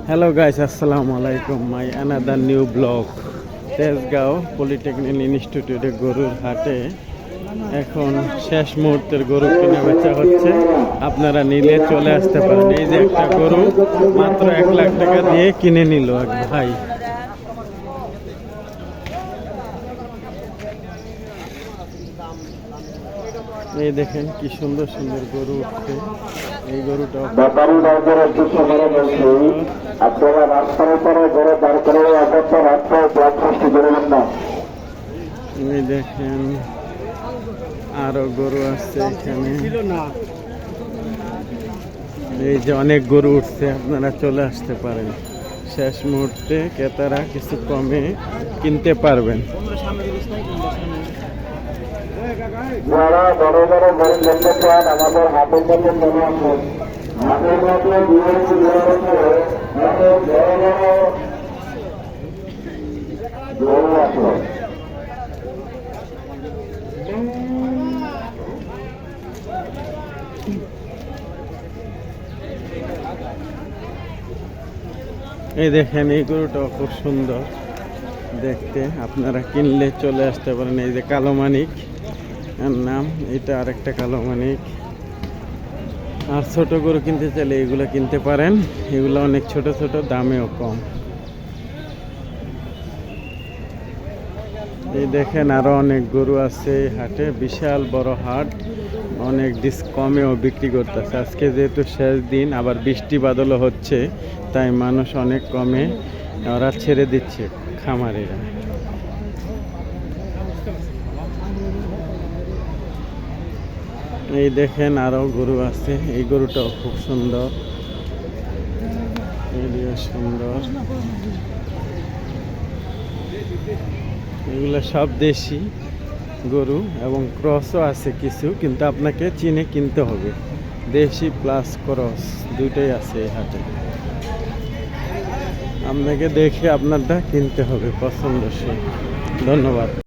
Hello guys, assalamu alaikum. My another new blog. Tejgaon polytechnic ইনস্টিটিউটে গরুর হাটে এখন শেষ মুহূর্তের গরু কিনে বেচা হচ্ছে। আপনারা নিলে চলে আসতে পারেন। এই যে একটা গরু মাত্র 1 লাখ টাকা দিয়ে কিনে নিল এক ভাই। এই দেখেন কি সুন্দর সুন্দর গরু উঠছে। এই গরুটা আপনারা রাস্তার উপরে গরু দাঁড় করে অবস্থা রাস্তায় ব্লক সৃষ্টি করবেন না। এই দেখেন আরো গরু আসছে এখানে। এই যে অনেক গরু উঠছে, আপনারা চলে আসতে পারেন। শেষ মুহূর্তে ক্রেতারা কিছু কমে কিনতে পারবেন। যারা বড় বড় গরু কিনতে চান আমাদের হাটের মধ্যে চলে আসুন। হাটের মধ্যে গরু আসুন। এই দেখেন এই গরুটাও খুব সুন্দর দেখতে, আপনারা কিনলে চলে আসতে পারেন। এই যে কালো মানিক এর নাম, এটা আরেকটা কালো মানিক। আর ছোট গরু কিনতে চাইলে এগুলো কিনতে পারেন, এগুলো অনেক ছোট ছোট, দামেও কম। এই দেখেন আরো অনেক গরু আছে এই হাটে, বিশাল বড় হাট, অনেক কমেও বিক্রি করতেছে। আজকে যেহেতু শেষ দিন, আবার বৃষ্টি বাদলও হচ্ছে, তাই মানুষ অনেক কমে ওরা ছেড়ে দিচ্ছে খামারিরা। এই দেখেন আরো গরু আছে, এই গরুটাও খুব সুন্দর, এদিকে সুন্দর। এগুলো সব দেশি গরু এবং ক্রসও আছে কিছু, কিন্তু আপনাকে চিনে কিনতে হবে। দেশি প্লাস ক্রস দুইটাই আছে এই হাটে। আপনাকে দেখে আপনারটা কিনতে হবে পছন্দসই। ধন্যবাদ।